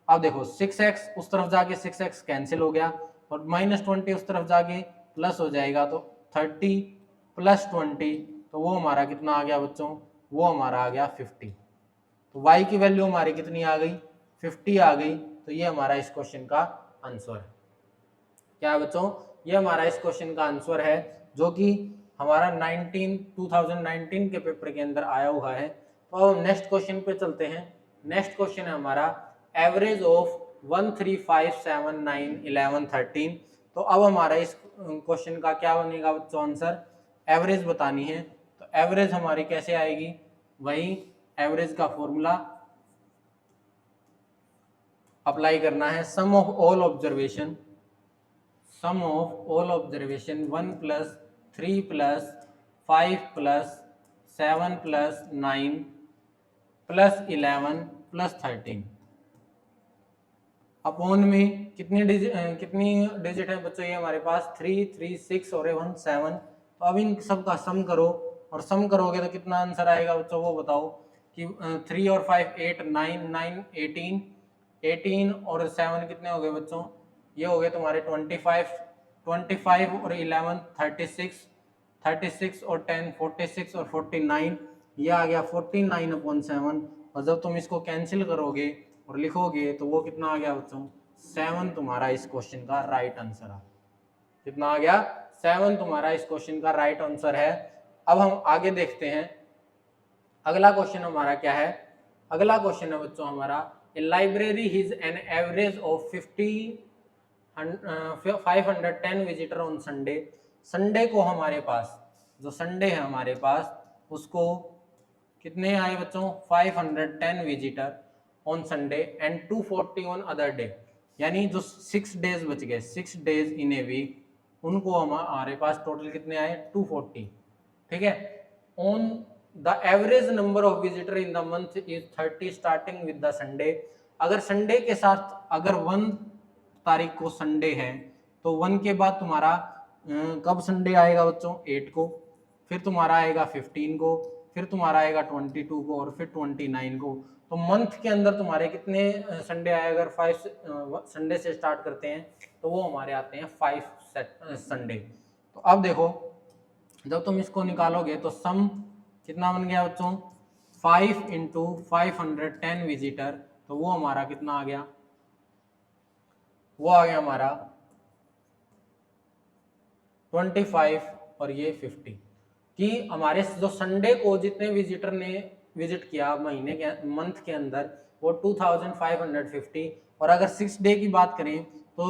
अब देखो 6x उस तरफ जाके 6x कैंसिल हो गया, और -20 उस तरफ जाके प्लस हो जाएगा, तो 30 प्लस 20, तो वो हमारा कितना आ गया बच्चों, वो हमारा आ गया 50। तो y की वैल्यू हमारी कितनी आ गई 50 आ गई। तो ये हमारा इस क्वेश्चन का आंसर है। क्या बच्चों, ये हमारा इस क्वेश्चन का आंसर है, जो कि हमारा 2019 के पेपर के अंदर आया हुआ है। तो अब हम नेक्स्ट क्वेश्चन पे चलते हैं। नेक्स्ट क्वेश्चन है हमारा एवरेज ऑफ 1 3 5 7 9 11 13। तो अब हमारा इस क्वेश्चन का क्या बनेगा बच्चों आंसर, एवरेज बतानी है। तो एवरेज हमारी कैसे आएगी, वही एवरेज का फॉर्मूला अप्लाई करना है, sum of all observation, sum of all observation 1 plus 3 plus 5 plus 7 plus 9 plus 11 plus 13 upon में कितनी डिजिट है बच्चों, ये हमारे पास 3 3 6 और 1 7। तो अब इन सब का सम करो, और सम करोगे तो कितना आंसर आएगा बच्चों वो बताओ, कि 3 और 5 8 9 9 18 18 और 7 कितने हो गए बच्चों, ये हो गए तुम्हारे 25 25 और 11 36 36 और 10 46 और 49, ये आ गया 49/7। और जब तुम इसको कैंसिल करोगे और लिखोगे तो वो कितना आ गया बच्चों 7 तुम्हारा इस क्वेश्चन का राइट आंसर है। कितना आ गया 7 तुम्हारा इस क्वेश्चन का राइट आंसर है। अब हम आगे देखते हैं, अगला क्वेश्चन हमारा क्या है। अगला क्वेश्चन है बच्चों हमारा, a library has an average of 510 visitor on Sunday. Sunday को हमारे पास, जो संडे है हमारे पास, उसको कितने आए बच्चों 510 visitor on Sunday and 240 on other day, यानी जो 6 डेज बच गए, 6 डेज इन ए वीक, उनको हमारे पास टोटल कितने आए 240। ठीक है, on the average number of visitor in the month is 30 starting with the Sunday. अगर संडे के साथ, अगर 1 तारीख को संडे है, तो 1 के बाद तुम्हारा कब संडे आएगा बच्चों 8 को, फिर तुम्हारा आएगा 15 को, फिर तुम्हारा आएगा 22 को, और फिर 29 को। तो मंथ के अंदर तुम्हारे कितने संडे आए, अगर 5 संडे से स्टार्ट करते हैं तो वो हमारे आते हैं 5 संडे। तो अब देखो जब तुम इसको निकालोगे तो सम कितना बन गया बच्चों 5 इंटू 510 विजिटर, तो वो हमारा कितना आ गया, वो आ गया हमारा 25 और ये 50, कि हमारे जो संडे को जितने विजिटर ने विजिट किया महीने के मंथ के अंदर वो 2550, और अगर 6 डे की बात करें तो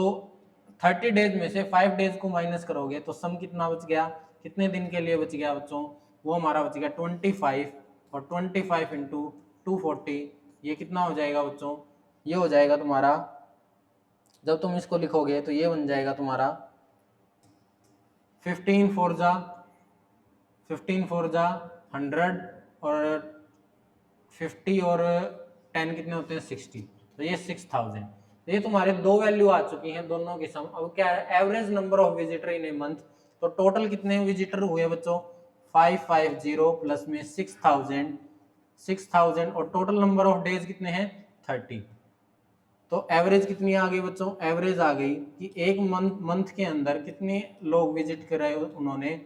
30 डेज में से 5 डेज को माइनस करोगे तो सम कितना बच गया, कितने दिन के लिए बच गया बच्चों, वो हमारा बच गया 25, और 25 इंटू 240 ये कितना हो जाएगा बच्चों, ये हो जाएगा तुम्हारा, जब तुम इसको लिखोगे तो ये बन जाएगा तुम्हारा 15 फोर जा 100, और 50 और 10 कितने होते हैं 60, तो ये 6000। तो ये तुम्हारे दो वैल्यू आ चुकी हैं दोनों की सम। अब क्या है average number of visitor in a month, तो टोटल कितने विजिटर हुए बच्चों 550 प्लस में 6000 और टोटल नंबर ऑफ डेज कितने हैं 30। तो एवरेज कितनी आ गई बच्चों, एवरेज आ गई कि एक मंथ के अंदर कितने लोग विजिट करे उन्होंने।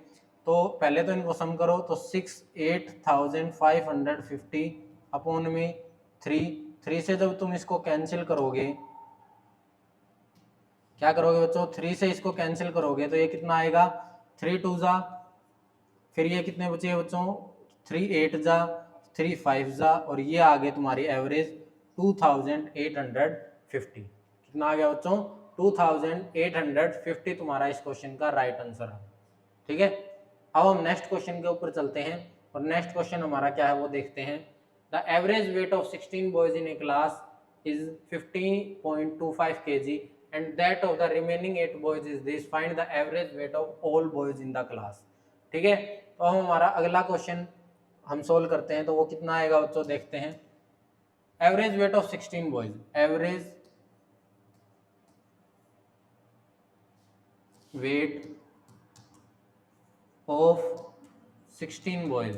तो पहले तो इनको सम करो, तो 68,550 अपॉन में 3 से जब तुम इसको कैंसिल करोगे, क्या करोगे बच्चों, 3 से इसको कैंसिल करोगे तो ये कितना आएगा, 3 2 जा, फिर ये कितने बचे बच्चों, 3 8 जा, 3 5 जा, और ये आ गए तुम्हारी एवरेज 2850। कितना आ गया बच्चों, 2850 तुम्हारा इस क्वेश्चन का राइट आंसर है। ठीक है, अब हम नेक्स्ट क्वेश्चन के ऊपर चलते हैं, और नेक्स्ट क्वेश्चन हमारा क्या है वो देखते हैं। The average weight of 16 boys in A class is 50.25 kg and that of the remaining 8 boys is this, find the average weight of all boys in the class। ठीक है, तो हम हमारा अगला क्वेश्चन हम सोल्व करते हैं, तो वो कितना आएगा बच्चों, देखते हैं। Average weight of 16 boys, average weight of 16 boys,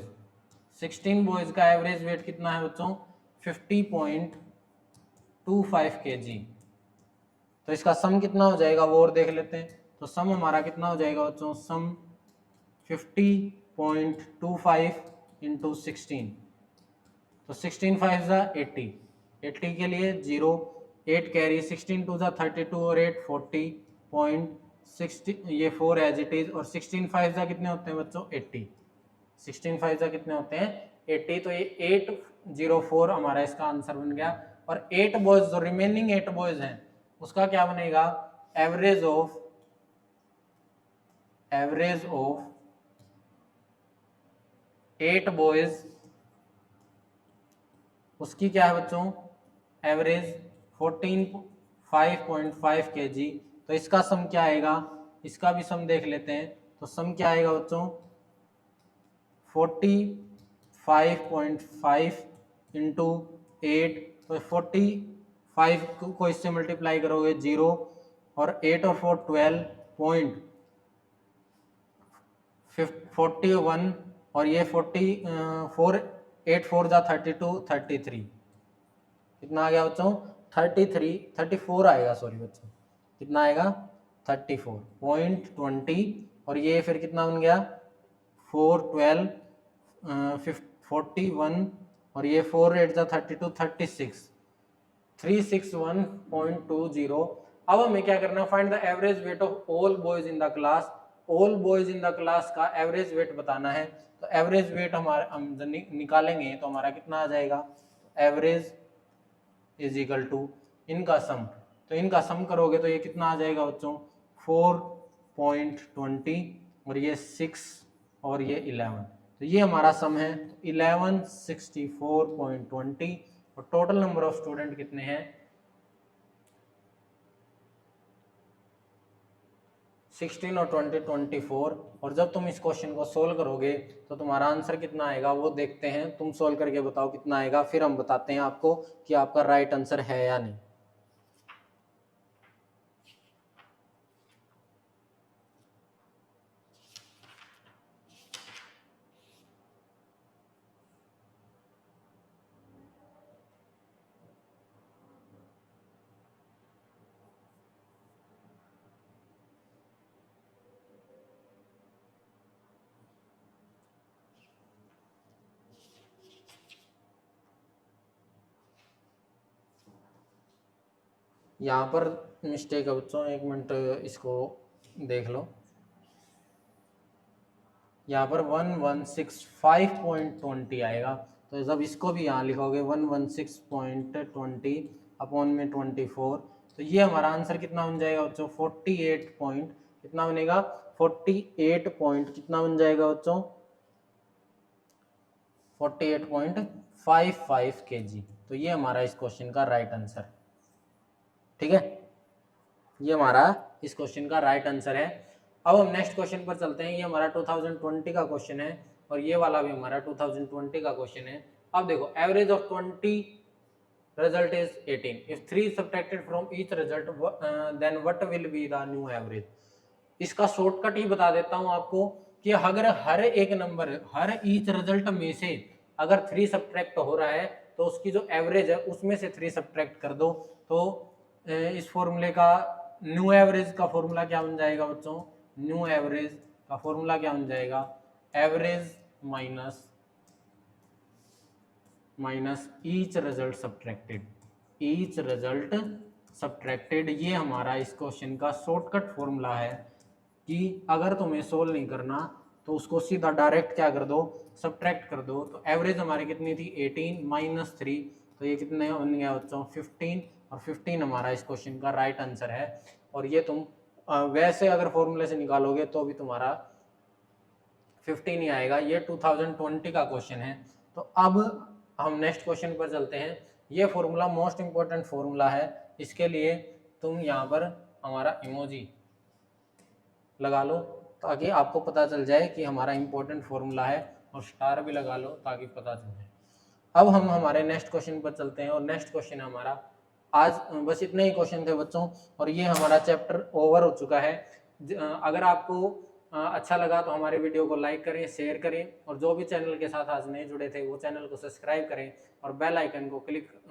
16 boys का एवरेज वेट कितना है बच्चों, 50.25 kg। तो इसका सम कितना हो जाएगा वो और देख लेते हैं। तो सम हमारा कितना हो जाएगा बच्चों, सम 50.25 इंटू 16, तो 16 5 जा 80, 80 के लिए 0, 8 कैरी, 16 2 जा 32 और 8 40.60, ये 4 एज इट इज, और 16 5 जा कितने होते हैं बच्चों, 80, 16 5 जा कितने होते हैं, 80, तो ये 804 हमारा इसका आंसर बन गया। और 8 बॉयज, जो रिमेनिंग 8 बॉयज हैं उसका क्या बनेगा, एवरेज ऑफ 8 बॉयज, उसकी क्या है बच्चों, एवरेज 5.5 kg। तो इसका सम क्या आएगा, इसका भी सम देख लेते हैं। तो सम क्या आएगा बच्चों, 45.5 इंटू 8, तो 45 को इससे मल्टीप्लाई करोगे 0, और 8 और 4 12.41, और ये 44, 8 4 जा 32, 33, कितना आ गया बच्चों, 34 आएगा, सॉरी बच्चों, कितना आएगा 34.20, और ये फिर कितना बन गया 4 12 41, और ये 4 8 जा 32, 36, 361.20। अब हमें क्या करना है, find the average weight of all boys in the class, all boys in the class का एवरेज वेट बताना है। तो एवरेज वेट हमारा हम निकालेंगे तो हमारा कितना आ जाएगा, एवरेज इज इक्वल टू इनका सम, तो इनका सम करोगे तो ये कितना आ जाएगा बच्चों, 4.20, और ये 6 और ये 11, तो ये हमारा सम है 1164.20। और टोटल नंबर ऑफ स्टूडेंट कितने हैं, 16 और 20 24। और जब तुम इस क्वेश्चन को सोल्व करोगे तो तुम्हारा आंसर कितना आएगा वो देखते हैं। तुम सोल्व करके बताओ कितना आएगा, फिर हम बताते हैं आपको कि आपका राइट आंसर है या नहीं। यहाँ पर मिस्टेक है बच्चों, 1 मिनट इसको देख लो। यहाँ पर 1165.20 आएगा, तो जब इसको भी यहाँ लिखोगे 116.20 अपॉन में 24, तो ये हमारा आंसर कितना बन जाएगा बच्चों, 48 पॉइंट कितना बनेगा, 48 पॉइंट कितना बन जाएगा बच्चों, 48.55 kg। तो ये हमारा इस क्वेश्चन का राइट आंसर, ठीक है, ये हमारा इस क्वेश्चन का राइट आंसर है। अब हम नेक्स्ट क्वेश्चन पर चलते हैं। ये हमारा 2020 का क्वेश्चन है और ये वाला भी हमारा 2020 का क्वेश्चन है। अब देखो, average of 20 result is 18. If 3 subtracted from each result, then what will be the new average? इसका शॉर्टकट ही बता देता हूं आपको कि अगर हर एक नंबर, हर ईच रिजल्ट में से अगर 3 सब्ट्रैक्ट हो रहा है तो उसकी जो एवरेज है उसमें से 3 सब्ट्रैक्ट कर दो, तो इस फॉर्मूले का न्यू एवरेज का फॉर्मूला क्या बन जाएगा बच्चों? न्यू एवरेज का फॉर्मूला क्या बन जाएगा? Average minus each result subtracted, each result subtracted. ये हमारा इस क्वेश्चन का शॉर्टकट फॉर्मूला है कि अगर तुम्हें सोल्व नहीं करना तो उसको सीधा डायरेक्ट क्या कर दो, सब्ट्रैक्ट कर दो। तो एवरेज हमारी कितनी थी? 18 माइनस 3, तो ये कितने बन गया बच्चों? 15, और 15 हमारा इस क्वेश्चन का राइट आंसर है। और ये तुम वैसे अगर फॉर्मूले से निकालोगे तो भी तुम्हारा 15 ही आएगा। ये 2020 का क्वेश्चन है। तो अब हम नेक्स्ट क्वेश्चन पर चलते हैं। ये फॉर्मूला मोस्ट इंपॉर्टेंट फॉर्मूला है, इसके लिए तुम यहाँ पर हमारा इमोजी लगा लो ताकि आपको पता चल जाए कि हमारा इंपॉर्टेंट फॉर्मूला है, और स्टार भी लगा लो ताकि पता चल जाए। अब हम हमारे नेक्स्ट क्वेश्चन पर चलते हैं, और नेक्स्ट क्वेश्चन है हमारा, आज बस इतने ही क्वेश्चन थे बच्चों, और ये हमारा चैप्टर ओवर हो चुका है। अगर आपको अच्छा लगा तो हमारे वीडियो को लाइक करें, शेयर करें, और जो भी चैनल के साथ आज नए जुड़े थे वो चैनल को सब्सक्राइब करें, और बेल आइकन को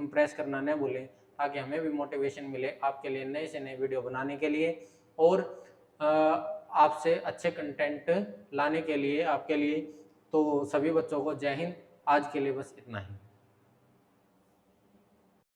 प्रेस करना न भूलें ताकि हमें भी मोटिवेशन मिले आपके लिए नए से नए वीडियो बनाने के लिए, और आपसे अच्छे कंटेंट लाने के लिए आपके लिए। तो सभी बच्चों को जय हिंद। आज के लिए बस इतना ही।